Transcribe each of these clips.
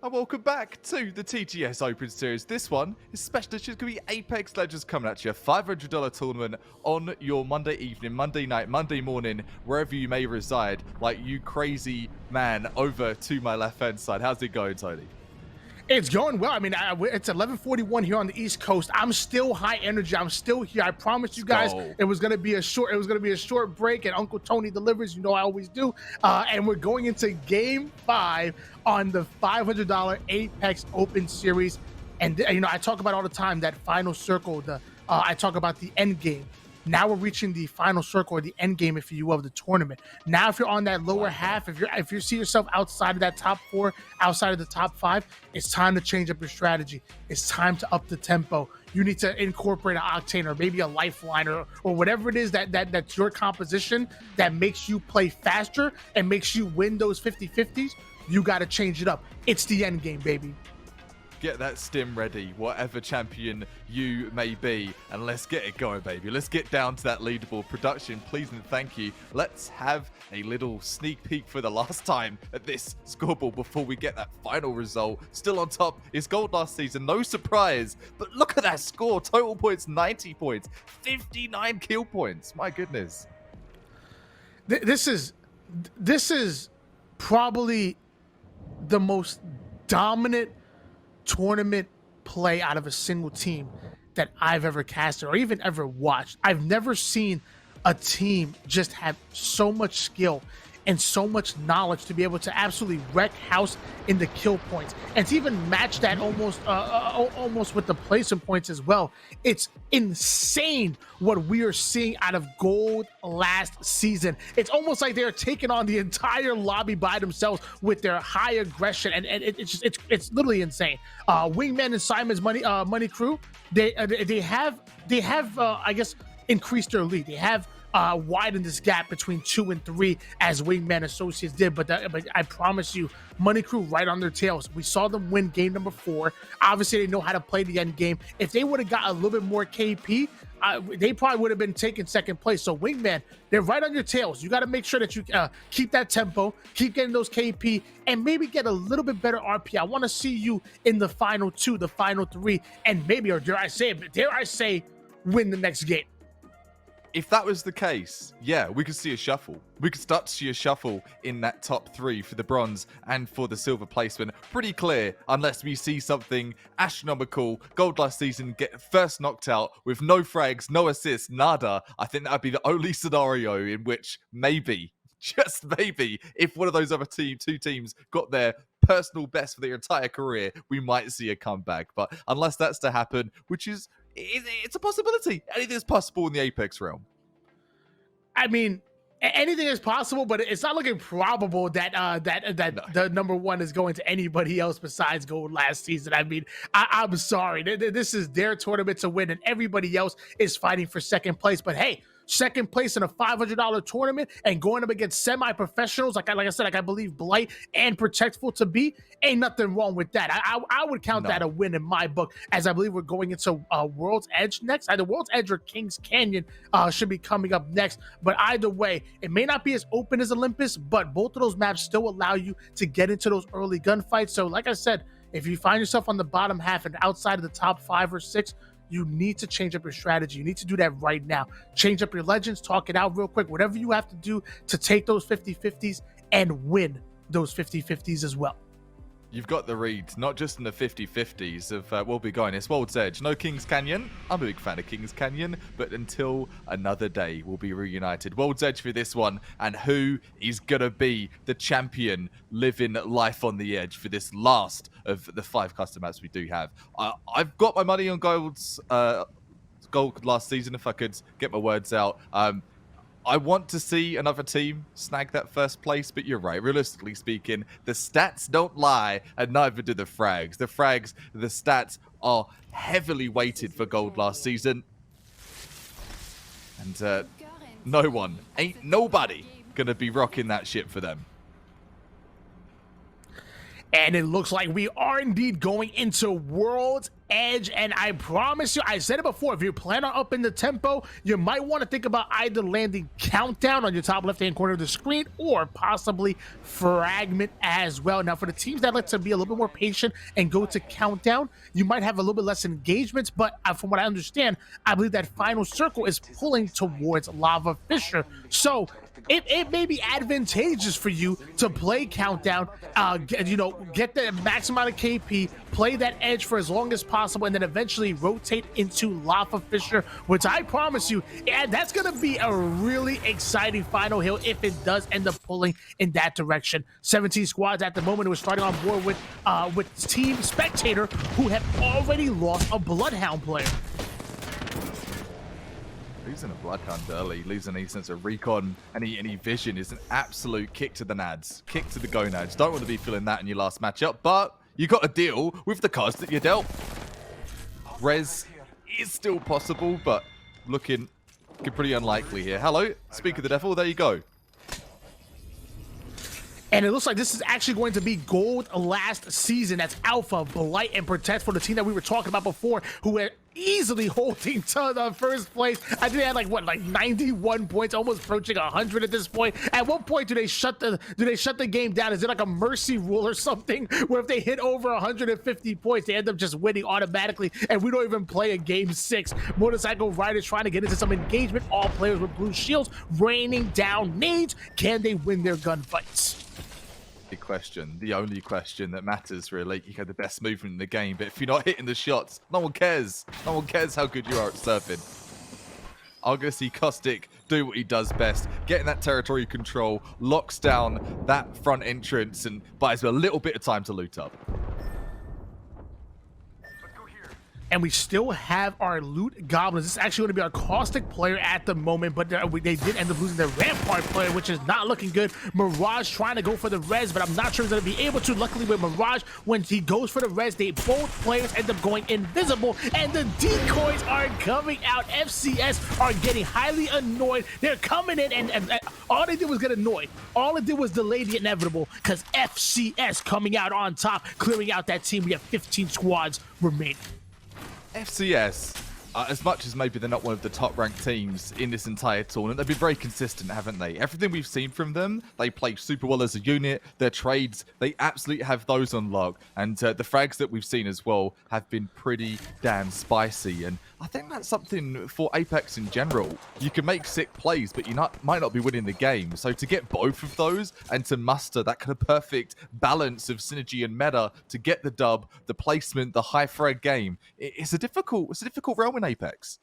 And welcome back to the TGS Open Series. This one is special. It's going to be Apex Legends coming at you. $500 tournament on your Monday evening, Monday night, Monday morning, wherever you may reside. Like you crazy man over to my left-hand side. How's it going, Tony? It's going well. I mean, it's 11:41 here on the East Coast. I'm still high energy. I'm still here. I promised you guys it was gonna be a short break, and Uncle Tony delivers. You know I always do. And we're going into Game 5 on the $500 Apex Open Series. And you know, I talk about all the time that final circle. I talk about the end game. Now we're reaching the final circle, or the end game, if you will, of the tournament. Now, if you're on that lower half, if you see yourself outside of that top 4, outside of the top 5, it's time to change up your strategy. It's time to up the tempo. You need to incorporate an octane or maybe a lifeline or whatever it is that's your composition that makes you play faster and makes you win those 50-50s. You got to change it up. It's the end game, baby. Get that stim ready, whatever champion you may be, and let's get it going, baby. Let's get down to that leaderboard. Production, please and thank you. Let's have a little sneak peek for the last time at this scoreboard before we get that final result. Still on top is Gold last season, no surprise, but look at that score. Total points, 90 points, 59 kill points. My goodness. This is probably the most dominant tournament play out of a single team that I've ever casted or even ever watched. I've never seen a team just have so much skill and so much knowledge to be able to absolutely wreck house in the kill points, and to even match that almost with the placement points as well. It's insane what we are seeing out of Gold last season. It's almost like they're taking on the entire lobby by themselves with their high aggression, and it's literally insane. Wingman and Simon's money crew, they have I guess increased their lead. They have widen this gap between 2 and 3 as Wingman Associates did, but I promise you, Money Crew right on their tails. We saw them win game number 4. Obviously, they know how to play the end game. If they would have got a little bit more KP, they probably would have been taking second place. So Wingman, they're right on your tails. You got to make sure that you keep that tempo, keep getting those KP, and maybe get a little bit better RP. I want to see you in the final 2, the final 3, and maybe, or dare I say, win the next game. If that was the case, yeah, we could see a shuffle. We could start to see a shuffle in that top 3 for the bronze and for the silver placement. Pretty clear, unless we see something astronomical. Gold last season get first knocked out with no frags, no assists, nada. I think that would be the only scenario in which maybe, just maybe, if one of those other two teams got their personal best for their entire career, we might see a comeback. But unless that's to happen, which is, it's a possibility. Anything is possible in the Apex realm. I mean, anything is possible, but it's not looking probable that the number 1 is going to anybody else besides Gold last season. I mean, I'm sorry. This is their tournament to win, and everybody else is fighting for second place. But hey, second place in a $500 tournament and going up against semi-professionals, like I said, I believe Blight and Protectful to be, ain't nothing wrong with that. I would count that a win in my book, as I believe we're going into World's Edge next. Either World's Edge or King's Canyon should be coming up next. But either way, it may not be as open as Olympus, but both of those maps still allow you to get into those early gunfights. So like I said, if you find yourself on the bottom half and outside of the top 5 or 6, you need to change up your strategy. You need to do that right now. Change up your legends, talk it out real quick, whatever you have to do to take those 50-50s and win those 50-50s as well. You've got the read, not just in the 50-50s of we'll be going. It's World's Edge, no King's Canyon. I'm a big fan of King's Canyon, but until another day, we'll be reunited. World's Edge for this one, and who is going to be the champion living life on the edge for this last of the 5 custom maps we do have. I've got my money on Gold's Gold last season, if I could get my words out. I want to see another team snag that first place, but you're right. Realistically speaking, the stats don't lie, and neither do the frags. The stats are heavily weighted for Gold last season. And ain't nobody gonna be rocking that ship for them. And it looks like we are indeed going into World's Edge, and I promise you, I said it before, if you plan on upping the tempo, you might want to think about either landing Countdown on your top left-hand corner of the screen or possibly Fragment as well. Now, for the teams that like to be a little bit more patient and go to Countdown, you might have a little bit less engagements, but from what I understand, I believe that final circle is pulling towards Lava Fissure. So it may be advantageous for you to play Countdown, get the max amount of KP, play that edge for as long as possible, and then eventually rotate into Lava Fissure, which I promise you, that's going to be a really exciting final hill if it does end up pulling in that direction. 17 squads at the moment who are starting on board with Team Spectator, who have already lost a Bloodhound player. Losing a Bloodhound early, losing any sense of recon, any vision is an absolute kick to the nads, kick to the gonads. Don't want to be feeling that in your last matchup, but you got to deal with the cards that you're dealt. Res is still possible, but looking pretty unlikely here. Hello, speak of the devil, there you go. And it looks like this is actually going to be gold last season. That's Alpha, Blight, and Protect for the team that we were talking about before, who are easily holding to the first place. I think they had like 91 points, almost approaching 100 at this point. At what point do they shut the game down? Is it like a mercy rule or something where if they hit over 150 points, they end up just winning automatically, and we don't even play a game 6? Motorcycle Riders trying to get into some engagement. All players with blue shields raining down nades. Can they win their gunfights? The question, the only question that matters really. You have the best movement in the game, but if you're not hitting the shots, no one cares. No one cares how good you are at surfing. I'm going to see Caustic do what he does best, getting that territory control, locks down that front entrance, and buys a little bit of time to loot up. And we still have our loot goblins. This is actually going to be our Caustic player at the moment, but they did end up losing their Rampart player, which is not looking good. Mirage trying to go for the res, but I'm not sure he's going to be able to. Luckily with Mirage, when he goes for the res, both players end up going invisible, and the decoys are coming out. FCS are getting highly annoyed. They're coming in, and all they did was get annoyed. All it did was delay the inevitable, because FCS coming out on top, clearing out that team. We have 15 squads remaining. FCS, as much as maybe they're not one of the top-ranked teams in this entire tournament, they've been very consistent, haven't they? Everything we've seen from them, they play super well as a unit. Their trades, they absolutely have those on lock. And the frags that we've seen as well have been pretty damn spicy. And I think that's something for Apex in general. You can make sick plays, but you might not be winning the game. So to get both of those and to muster that kind of perfect balance of synergy and meta to get the dub, the placement, the high frag game, it's a difficult realm in Apex.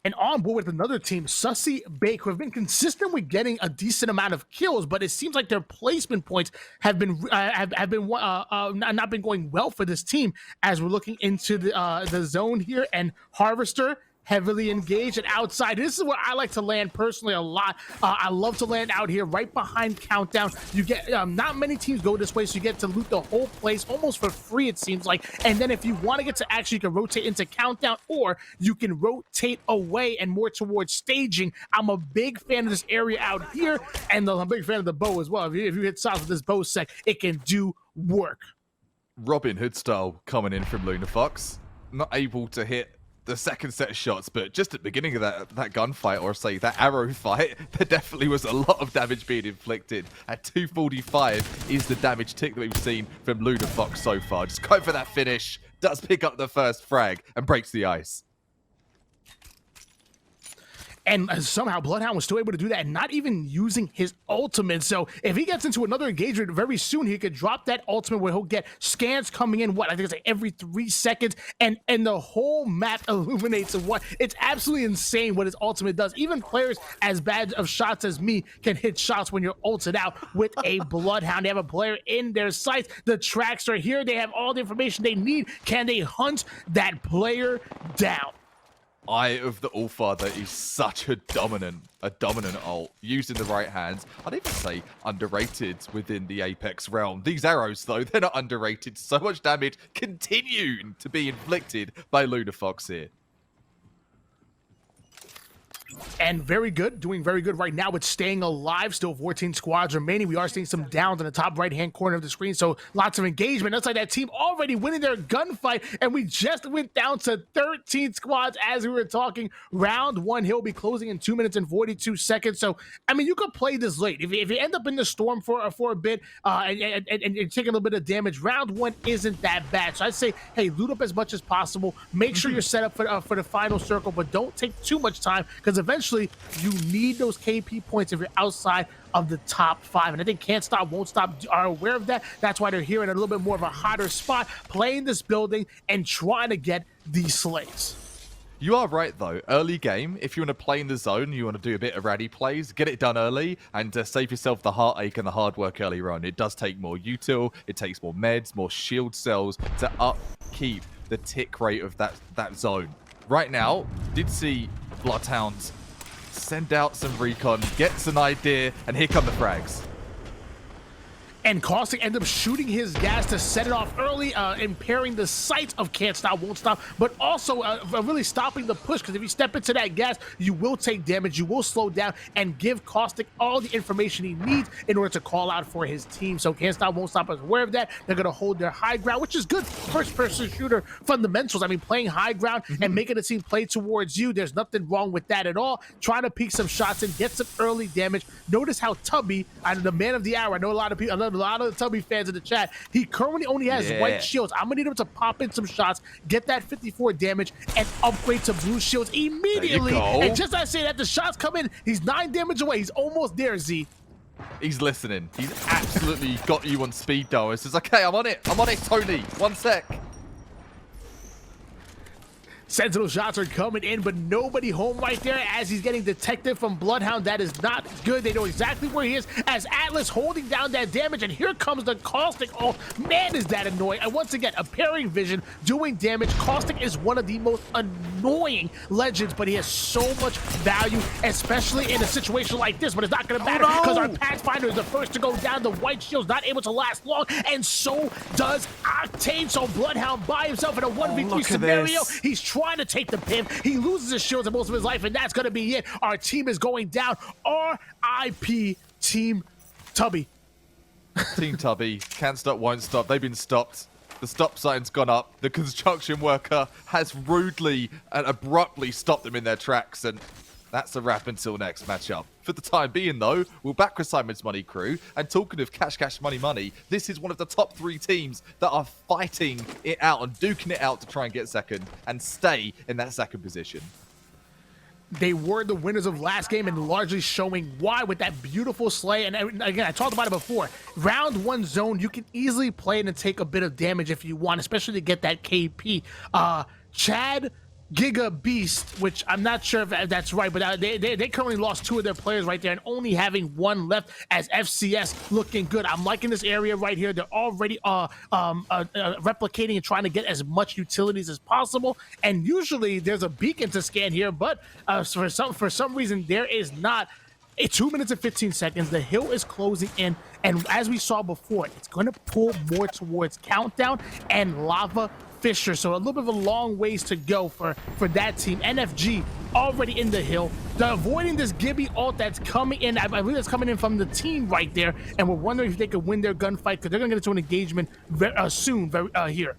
And on board with another team, Sussy Bake, who have been consistent with getting a decent amount of kills, but it seems like their placement points have been not been going well for this team as we're looking into the zone here. And Harvester heavily engaged and outside. This is where I like to land personally a lot. I love to land out here right behind Countdown. You get not many teams go this way, so you get to loot the whole place almost for free, it seems like. And then if you want to get to actually, you can rotate into Countdown, or you can rotate away and more towards staging. I'm a big fan of this area out here, and I'm a big fan of the bow as well. If you hit shots with this bow sec, it can do work. Robin Hood style coming in from Luna Fox. Not able to hit the second set of shots, but just at the beginning of that gunfight, or say that arrow fight, there definitely was a lot of damage being inflicted. At 245 is the damage tick that we've seen from Luna Fox so far. Just go for that finish, does pick up the first frag and breaks the ice. And somehow Bloodhound was still able to do that and not even using his ultimate. So if he gets into another engagement very soon, he could drop that ultimate where he'll get scans coming in, I think it's like every 3 seconds, and the whole map illuminates of what. It's absolutely insane what his ultimate does. Even players as bad of shots as me can hit shots when you're ulted out with a Bloodhound. They have a player in their sights. The tracks are here. They have all the information they need. Can they hunt that player down? Eye of the Allfather is such a dominant ult, used in the right hands. I'd even say underrated within the Apex realm. These arrows, though, they're not underrated. So much damage continuing to be inflicted by Luna Fox here. And very good, doing very good right now with staying alive. Still 14 squads remaining. We are seeing some downs in the top right-hand corner of the screen, so lots of engagement. Looks like that team already winning their gunfight, and we just went down to 13 squads as we were talking. Round one, he'll be closing in 2 minutes and 42 seconds. So, I mean, you could play this late. If you end up in the storm for a bit and taking a little bit of damage, round one isn't that bad. So I'd say, hey, loot up as much as possible. Make sure you're set up for the final circle, but don't take too much time, because eventually you need those KP points if you're outside of the top 5. And I think Can't Stop, Won't Stop are aware of that. That's why they're here in a little bit more of a hotter spot, playing this building and trying to get these slays. You are right, though. Early game, if you want to play in the zone, you want to do a bit of ratty plays, get it done early, and save yourself the heartache and the hard work earlier on. It does take more util, it takes more meds, more shield cells to upkeep the tick rate of that zone. Right now, did see Bloodhounds send out some recon, gets an idea, and here come the frags. And Caustic ended up shooting his gas to set it off early, impairing the sight of Can't Stop, Won't Stop, but also really stopping the push, because if you step into that gas, you will take damage, you will slow down, and give Caustic all the information he needs in order to call out for his team. So Can't Stop, Won't Stop is aware of that. They're going to hold their high ground, which is good first-person shooter fundamentals. I mean, playing high ground and making the team play towards you, there's nothing wrong with that at all. Trying to peek some shots and get some early damage. Notice how Tubby, the man of the hour, I know a lot of the Tubby fans in the chat, he currently only has white shields. I'm gonna need him to pop in some shots, get that 54 damage, and upgrade to blue shields immediately. And just as I say that, the shots come in. He's 9 damage away. He's almost there, Z. He's listening. He's absolutely got you on speed dial. He says, okay, I'm on it, Tony. 1 sec. Sentinel shots are coming in, but nobody home right there as he's getting detected from Bloodhound. That is not good. They know exactly where he is as Atlas holding down that damage, and here comes the Caustic. Oh, man, is that annoying. And once again, a parrying vision doing damage. Caustic is one of the most annoying legends, but he has so much value, especially in a situation like this, but it's not going to matter because our Pathfinder is the first to go down. The white shield's not able to last long, and so does Octane. So Bloodhound by himself in a 1v3 scenario. He's trying to take the pin. He loses his shields and most of his life, and that's going to be it. Our team is going down. RIP Team Tubby. Team Tubby. Can't stop, won't stop. They've been stopped. The stop sign's gone up. The construction worker has rudely and abruptly stopped them in their tracks, and that's a wrap until next matchup. For the time being, though, we'll back with Simon's Money crew. And talking of cash, money, this is one of the top 3 teams that are fighting it out and duking it out to try and get second and stay in that second position. They were the winners of last game and largely showing why with that beautiful slay. And again, I talked about it before. Round 1 zone, you can easily play it and take a bit of damage if you want, especially to get that KP. Chad Giga Beast, which I'm not sure if that's right, but they currently lost 2 of their players right there and only having 1 left as FCS looking good. I'm liking this area right here. They're already replicating and trying to get as much utilities as possible. And usually there's a beacon to scan here, but for some reason there is not. 2 minutes and 15 seconds. The hill is closing in, and as we saw before, it's going to pull more towards Countdown and Lava Fisher. So a little bit of a long ways to go for that team. NFG already in the hill. They're avoiding this Gibby ult that's coming in. I believe that's coming in from the team right there, and we're wondering if they could win their gunfight because they're going to get into an engagement soon here.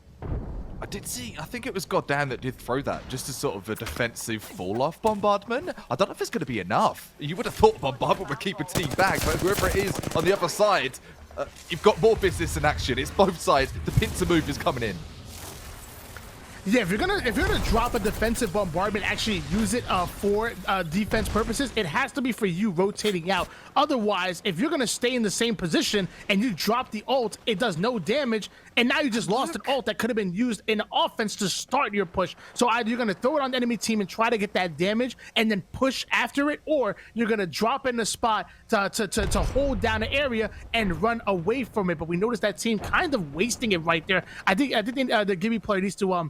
I did see, I think it was Goddamn that did throw that, just as sort of a defensive fall-off bombardment. I don't know if it's going to be enough. You would have thought bombardment would keep a team back, but whoever it is on the other side, you've got more business in action. It's both sides. The pincer move is coming in. Yeah, if you're gonna drop a defensive bombardment, actually use it for defense purposes, it has to be for you rotating out. Otherwise, if you're gonna stay in the same position and you drop the ult, it does no damage, and now you just lost an ult that could have been used in offense to start your push. So either you're gonna throw it on the enemy team and try to get that damage and then push after it, or you're gonna drop in the spot to hold down an area and run away from it. But we noticed that team kind of wasting it right there. I think the Gibby player needs to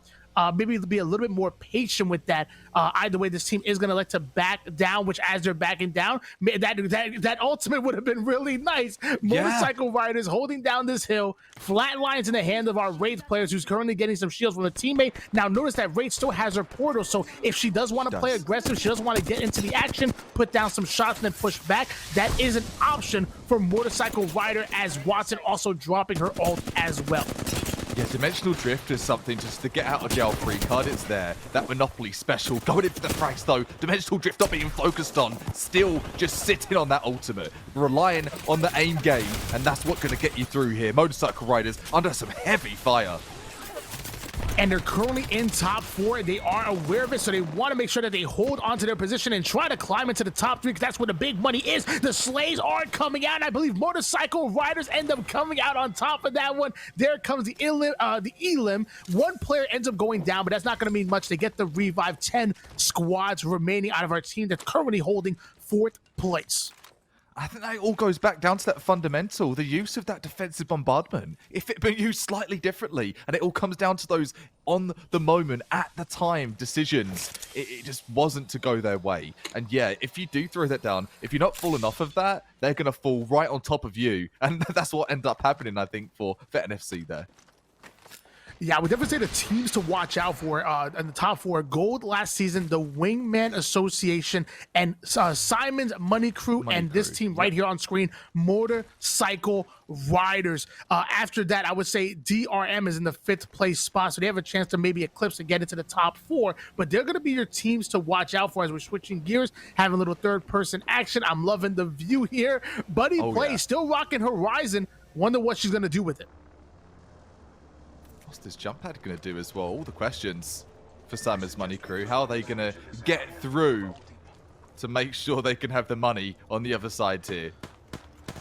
maybe be a little bit more patient with that. Either way, this team is going to like to back down, which as they're backing down, that ultimate would have been really nice. Motorcycle riders holding down this hill, flat lines in the hand of our Wraith players, who's currently getting some shields from a teammate. Now notice that Wraith still has her portal, so if she does want to play aggressive, she doesn't want to get into the action, put down some shots and then push back, that is an option for Motorcycle Rider, as Watson also dropping her ult as well. Yeah, Dimensional Drift is something just to get out of jail free card. It's there. That Monopoly special. Going in for the frags though. Dimensional Drift not being focused on. Still just sitting on that ultimate. Relying on the aim game. And that's what's going to get you through here. Motorcycle Riders under some heavy fire. And they're currently in top 4. They are aware of it, so they want to make sure that they hold onto their position and try to climb into the top 3, because that's where the big money is. The Slays are coming out, and I believe Motorcycle Riders end up coming out on top of that one. There comes the Elim. One player ends up going down, but that's not going to mean much. They get the revive. 10 squads remaining out of our team that's currently holding 4th place. I think that all goes back down to that fundamental, the use of that defensive bombardment. If it be used slightly differently, and it all comes down to those on the moment, at the time decisions, it just wasn't to go their way. And yeah, if you do throw that down, if you're not falling off of that, they're going to fall right on top of you. And that's what ended up happening, I think, for NFC there. Yeah, I would definitely say the teams to watch out for in the top 4. Gold last season, the Wingman Association, and Simon's Money Crew, and this team right here on screen, Motorcycle Riders. After that, I would say DRM is in the 5th place spot, so they have a chance to maybe eclipse and get into the top 4. But they're going to be your teams to watch out for as we're switching gears, having a little third-person action. I'm loving the view here. Buddy Play still rocking Horizon. Wonder what she's going to do with it. What's this jump pad going to do as well? All the questions for Simon's Money Crew. How are they going to get through to make sure they can have the money on the other side here?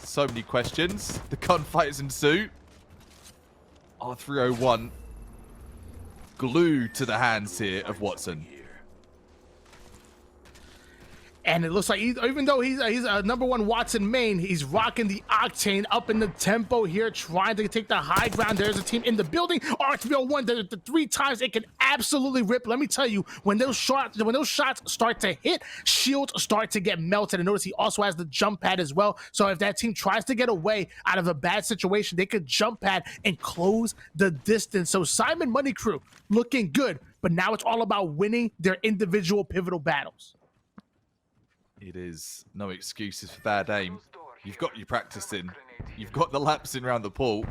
So many questions. The gunfights ensue. R301 glued to the hands here of Watson. And it looks like even though he's a #1 Watson main, he's rocking the Octane up in the tempo here, trying to take the high ground. There's a team in the building. R301, the 3 times it can absolutely rip. Let me tell you, when those shots start to hit, shields start to get melted. And notice he also has the jump pad as well. So if that team tries to get away out of a bad situation, they could jump pad and close the distance. So Simon Money Crew looking good, but now it's all about winning their individual pivotal battles. It is no excuses for bad aim. You've got your practice in. You've got the laps in around the pool.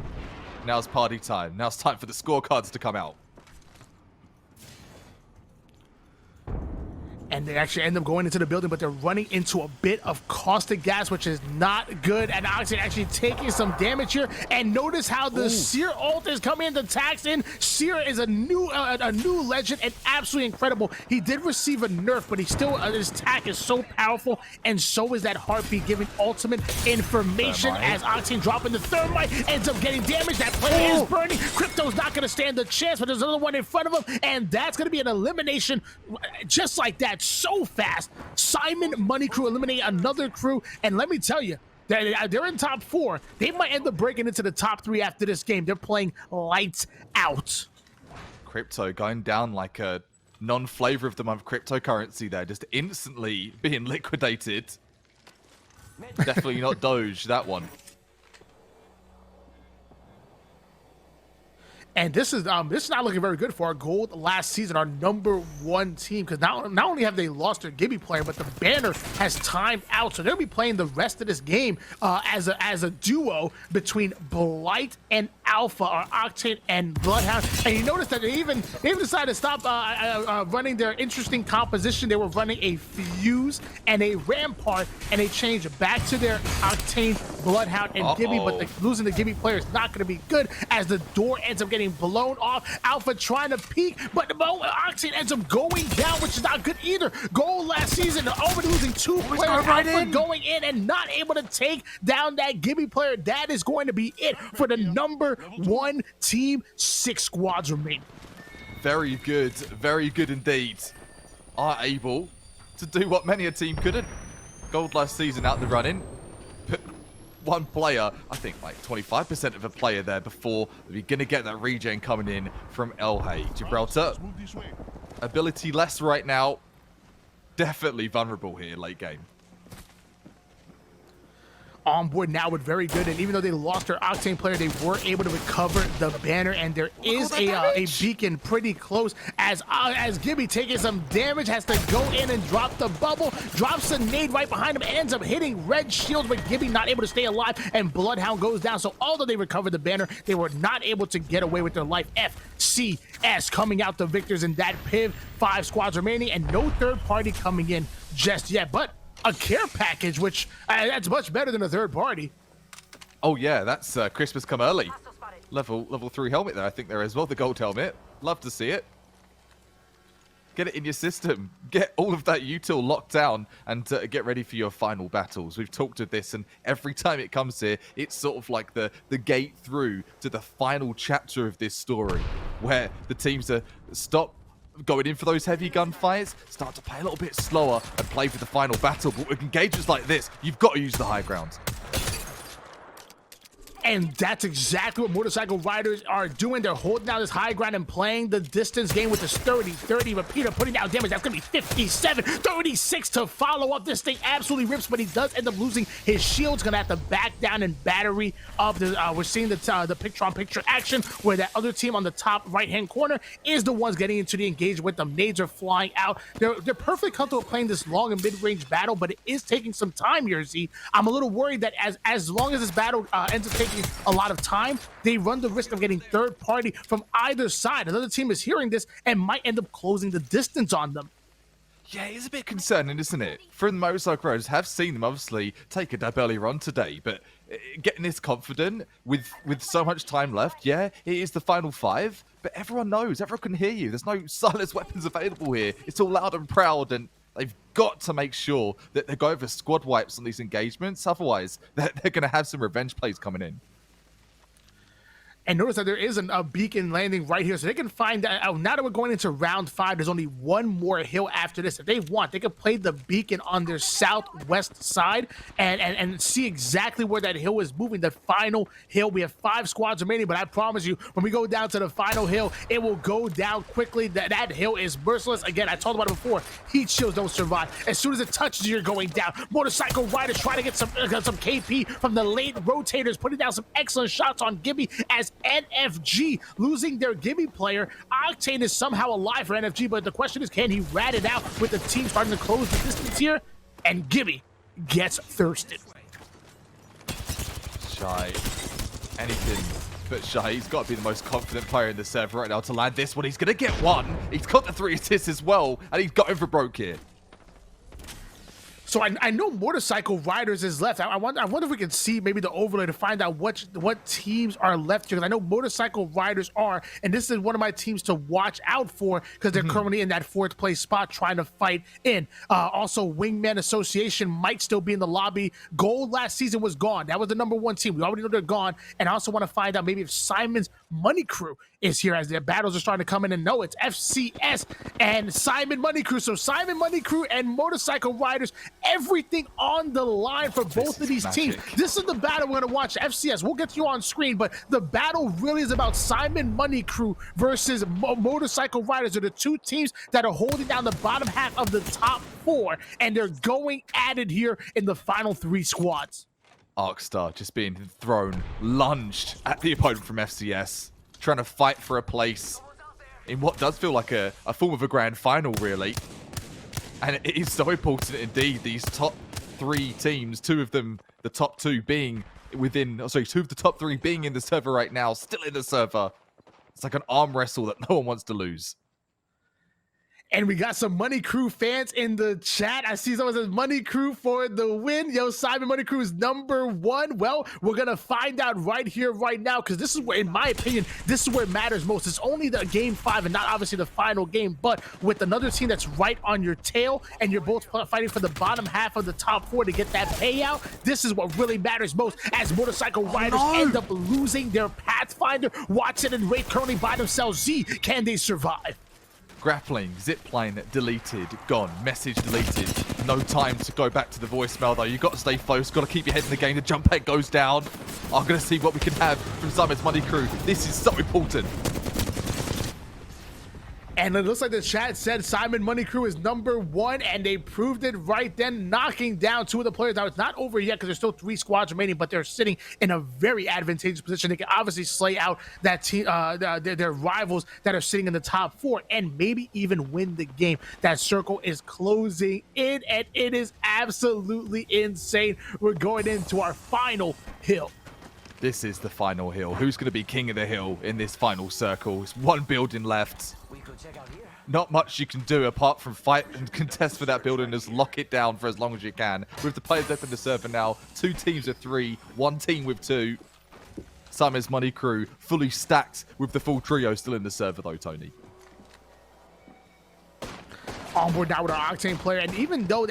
Now's party time. Now it's time for the scorecards to come out. And they actually end up going into the building, but they're running into a bit of caustic gas, which is not good. And Oxygen actually taking some damage here. And notice how the Seer ult is coming into tax in. Seer is a new legend and absolutely incredible. He did receive a nerf, but he still his attack is so powerful, and so is that heartbeat, giving ultimate information as Oxygen dropping the thermite, ends up getting damage. That player is burning. Crypto's not going to stand the chance, but there's another one in front of him, and that's going to be an elimination just like that. So fast. Simon Money Crew eliminate another crew, and let me tell you, they're in top 4. They might end up breaking into the top 3 after this game. They're playing lights out. Crypto going down like a non-flavor of the month cryptocurrency there, just instantly being liquidated. Definitely not Doge, that one. And this is not looking very good for our Gold last season, our #1 team, because not only have they lost their Gibby player, but the banner has timed out, so they'll be playing the rest of this game as a duo between Blight and Alpha, or Octane and Bloodhound. And you notice that they even decided to stop running their interesting composition. They were running a Fuse and a Rampart, and they changed back to their Octane, Bloodhound, and Gibby. But losing the Gibby player is not going to be good, as the door ends up getting blown off. Alpha trying to peek, but the Octane ends up going down, which is not good either. Gold last season, already losing 2 players. Alpha going in and not able to take down that Gibby player. That is going to be it for the #1 team. 6 squads remain. Very good indeed. Are able to do what many a team couldn't. Gold last season out the running. one player, I think like 25% of a player there before we're going to get that regen coming in from Elhay. Gibraltar, ability less right now. Definitely vulnerable here late game. On board now with very good, and even though they lost their Octane player, they were able to recover the banner, and there is a beacon pretty close as Gibby taking some damage, has to go in and drop the bubble, drops a nade right behind him, ends up hitting red shield, but Gibby not able to stay alive, and Bloodhound goes down. So although they recovered the banner, they were not able to get away with their life. FCS coming out the victors in that PIV, 5 squads remaining, and no third party coming in just yet, but a care package, which that's much better than a third party. Oh yeah, that's Christmas come early. Level 3 helmet there, I think there as well, the gold helmet. Love to see it. Get it in your system. Get all of that util locked down and get ready for your final battles. We've talked of this, and every time it comes here, it's sort of like the gate through to the final chapter of this story, where the teams are going in for those heavy gunfights, start to play a little bit slower and play for the final battle. But with engagements like this, you've got to use the high ground. And that's exactly what Motorcycle Riders are doing. They're holding down this high ground and playing the distance game with this 30-30 repeater, putting down damage. That's going to be 57, 36 to follow up. This thing absolutely rips, but he does end up losing his shield's going to have to back down and battery up. We're seeing the picture-on-picture action where that other team on the top right-hand corner is the ones getting into the engagement with them. Nades are flying out. They're perfectly comfortable playing this long and mid-range battle, but it is taking some time here, Z. I'm a little worried that as long as this battle ends up taking a lot of time, they run the risk of getting third party from either side. Another team is hearing this and might end up closing the distance on them. Yeah, it's a bit concerning, isn't it? For the Motorcycle Riders, have seen them obviously take a dab earlier on today, but getting this confident with so much time left, yeah, it is the final 5, but everyone knows, everyone can hear you. There's no silenced weapons available here. It's all loud and proud, and they've got to make sure that they go for squad wipes on these engagements. Otherwise, they're going to have some revenge plays coming in. And notice that there is a beacon landing right here, so they can find out. Now that we're going into round 5, there's only one more hill after this. If they want, they can play the beacon on their southwest side and see exactly where that hill is moving. The final hill, we have 5 squads remaining, but I promise you, when we go down to the final hill, it will go down quickly. That hill is merciless. Again, I talked about it before. Heat shields don't survive. As soon as it touches, you're going down. Motorcycle Riders trying to get some KP from the late rotators, putting down some excellent shots on Gibby as NFG losing their Gibby player. Octane is somehow alive for NFG, but the question is, can he rat it out with the team starting to close the distance here? And Gibby gets thirsted. Shy. Anything but Shy. He's got to be the most confident player in the server right now to land this one. He's going to get 1. He's got the 3 assists as well, and he's got him for broke here. So I know Motorcycle Riders is left. I wonder if we can see maybe the overlay to find out what teams are left here. Because I know Motorcycle Riders are, and this is one of my teams to watch out for because they're currently in that 4th place spot trying to fight in. Also, Wingman Association might still be in the lobby. Gold last season was gone. That was the #1 team. We already know they're gone. And I also want to find out maybe if Simon's Money Crew is here as their battles are starting to come in. And no, it's FCS and Simon Money Crew. So Simon Money Crew and Motorcycle Riders, everything on the line for both of these teams. This is the battle we're going to watch. FCS, we'll get you on screen, but the battle really is about Simon Money Crew versus Motorcycle Riders. They're the 2 teams that are holding down the bottom half of the top 4, and they're going at it here in the final 3 squads. Arcstar just being thrown, lunged at the opponent from FCS, trying to fight for a place in what does feel like a form of a grand final, really. And it is so important indeed, these top 3 teams, 2 of them, the top 2 being within, 2 of the top 3 being in the server right now, still in the server. It's like an arm wrestle that no one wants to lose. And we got some Money Crew fans in the chat. I see someone says Money Crew for the win. Yo, Simon Money Crew is #1. Well, we're going to find out right here, right now, because this is where, in my opinion, this is where it matters most. It's only the game 5 and not obviously the final game, but with another team that's right on your tail and you're both fighting for the bottom half of the top 4 to get that payout, this is what really matters most as Motorcycle Riders end up losing their Pathfinder. Watson and Wraith currently by themselves. Z, can they survive? Grappling, zipline deleted, gone. Message deleted. No time to go back to the voicemail though. You've got to stay focused, got to keep your head in the game. The jump head goes down. I'm going to see what we can have from Simon's Money Crew. This is so important. And it looks like the chat said Simon Money Crew is #1, and they proved it right then, knocking down 2 of the players. Now, it's not over yet because there's still 3 squads remaining, but they're sitting in a very advantageous position. They can obviously slay out that team, their rivals that are sitting in the top 4, and maybe even win the game. That circle is closing in, and it is absolutely insane. We're going into our final hill. This is the final hill. Who's going to be king of the hill in this final circle? It's 1 building left. Not much you can do apart from fight and contest for that building. Just lock it down for as long as you can. With the players left in the server now, 2 teams of 3, 1 team with 2. Simon's Money Crew fully stacked with the full trio still in the server though, Tony. On board now with our Octane player, and even though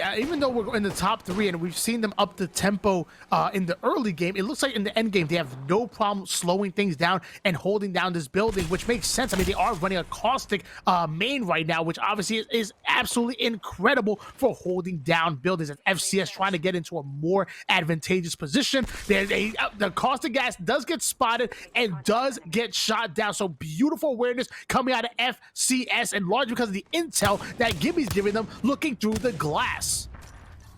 we're in the top 3 and we've seen them up the tempo in the early game, it looks like in the end game they have no problem slowing things down and holding down this building, which makes sense. I mean, they are running a caustic main right now, which obviously is absolutely incredible for holding down buildings. As FCS trying to get into a more advantageous position, the caustic gas does get spotted and does get shot down. So beautiful awareness coming out of FCS, and largely because of the intel that Gibby's giving them, looking through the glass.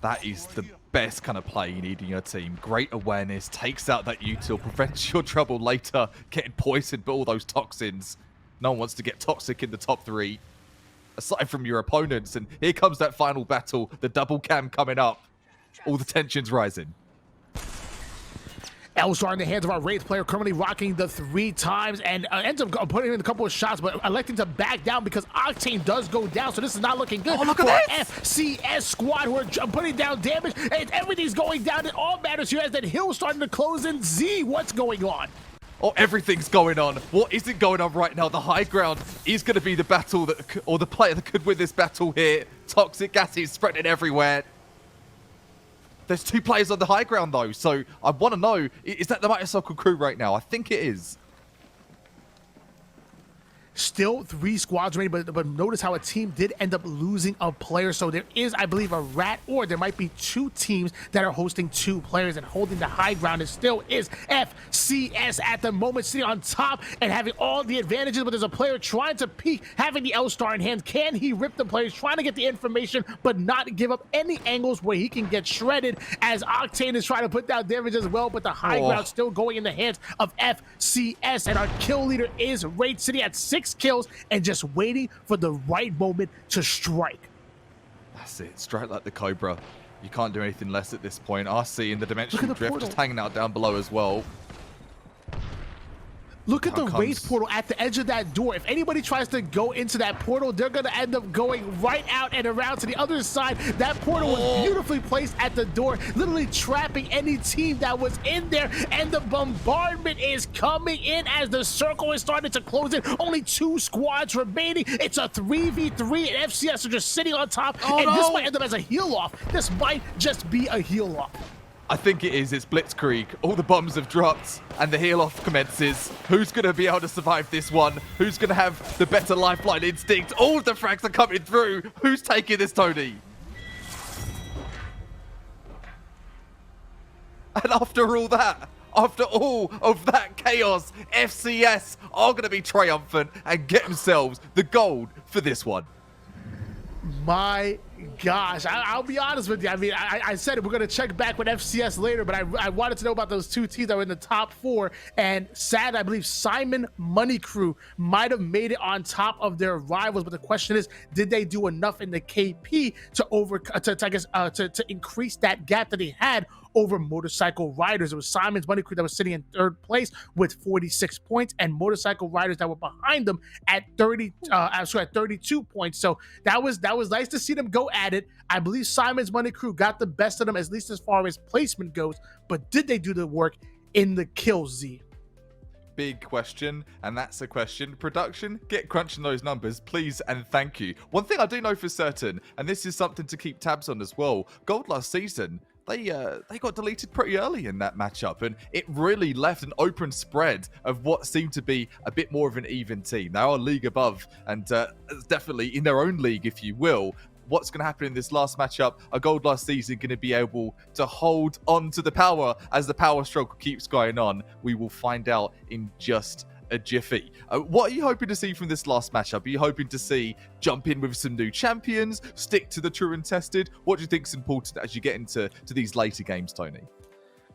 That is the best kind of play you need in your team. Great awareness, takes out that util, prevents your trouble later getting poisoned by all those toxins. No one wants to get toxic in the top 3, aside from your opponents. And here comes that final battle, the double cam coming up. All the tensions rising. Elstar in the hands of our Wraith player, currently rocking the 3 times, and ends up putting in a couple of shots, but electing to back down because Octane does go down, so this is not looking good look for at FCS squad, who are putting down damage, and everything's going down. It all matters here as that hill starting to close in. Z, what's going on? Oh, everything's going on. What isn't going on right now? The high ground is going to be the battle that, or the player that could win this battle here. Toxic gas is spreading everywhere. There's 2 players on the high ground, though, so I want to know, is that the motorcycle crew right now? I think it is. Still 3 squads remaining, but notice how a team did end up losing a player. So there is, I believe, a rat, or there might be 2 teams that are hosting 2 players, and holding the high ground. It still is FCS at the moment, sitting on top and having all the advantages, but there's a player trying to peek, having the L-Star in hand. Can he rip the players, trying to get the information, but not give up any angles where he can get shredded, as Octane is trying to put down damage as well, but the high ground still going in the hands of FCS, and our kill leader is Raid City at 6 kills and just waiting for the right moment to strike. That's it. Strike like the Cobra. You can't do anything less at this point. RC in the dimensional drift portal. just hanging out down below as well. Look at the Wraith portal at the edge of that door. If anybody tries to go into that portal, they're going to end up going right out and around to the other side. That portal was beautifully placed at the door, literally trapping any team that was in there. And the bombardment is coming in as the circle is starting to close in. Only 2 squads remaining. It's a 3v3, and FCS are just sitting on top. This might end up as a heal-off. This might just be a heal-off. I think it is. It's Blitzkrieg. All the bombs have dropped and the heal-off commences. Who's going to be able to survive this one? Who's going to have the better lifeline instinct? All of the frags are coming through. Who's taking this, Tony? And after all that, after all of that chaos, FCS are going to be triumphant and get themselves the gold for this one. My gosh, I'll be honest with you. I mean, I said it, we're going to check back with FCS later, but I wanted to know about those 2 teams that were in the top 4. And sad, I believe Simon Money Crew might have made it on top of their rivals. But the question is, did they do enough in the KP to increase that gap that they had over Motorcycle Riders? It was Simon's Money Crew that was sitting in 3rd place with 46 points, and Motorcycle Riders that were behind them at 32 points. So that was nice to see them go at it. I believe Simon's Money Crew got the best of them, at least as far as placement goes, but did they do the work in the kills, Z? Big question, and that's the question. Production, get crunching those numbers, please and thank you. One thing I do know for certain, and this is something to keep tabs on as well, Gold last season, they got deleted pretty early in that matchup, and it really left an open spread of what seemed to be a bit more of an even team. They are a league above, and definitely in their own league, if you will. What's going to happen in this last matchup? Are Gold last season going to be able to hold on to the power as the power struggle keeps going on? We will find out in just a jiffy. What are you hoping to see from this last matchup? Are you hoping to see jump in with some new champions, stick to the true and tested? What do you think is important as you get into these later games, Tony?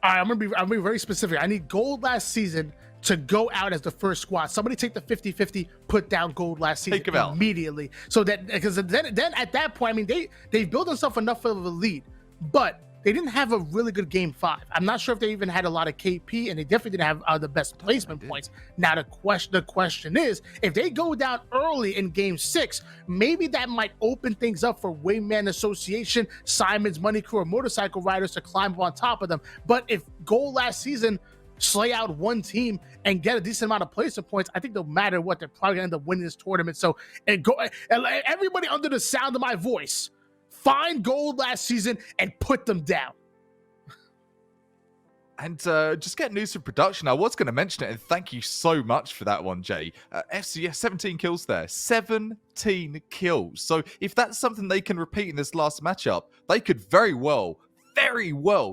All right, I'm gonna be very specific. I need Gold last season to go out as the first squad. Somebody take the 50-50, put down Gold last season immediately. So that, because then at that point, I mean, they've built themselves enough of a lead, but they didn't have a really good game 5. I'm not sure if they even had a lot of KP, and they definitely didn't have the best placement points. Now the question is, if they go down early in game 6, maybe that might open things up for Wingman Association, Simon's Money Crew, or Motorcycle Riders to climb up on top of them. But if Gold last season slay out one team and get a decent amount of placement points, I think no matter what, they're probably gonna end up winning this tournament. So everybody under the sound of my voice, find Gold last season and put them down. And just get news from production. I was going to mention it, and thank you so much for that one, Jay. FCS, 17 kills there. 17 kills. So if that's something they can repeat in this last matchup, they could very well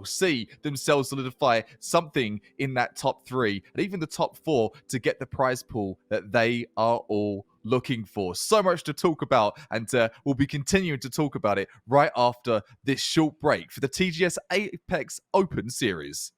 see themselves solidify something in that top 3 and even the top 4 to get the prize pool that they are all looking for. So much to talk about, and we'll be continuing to talk about it right after this short break for the TGS Apex Open Series.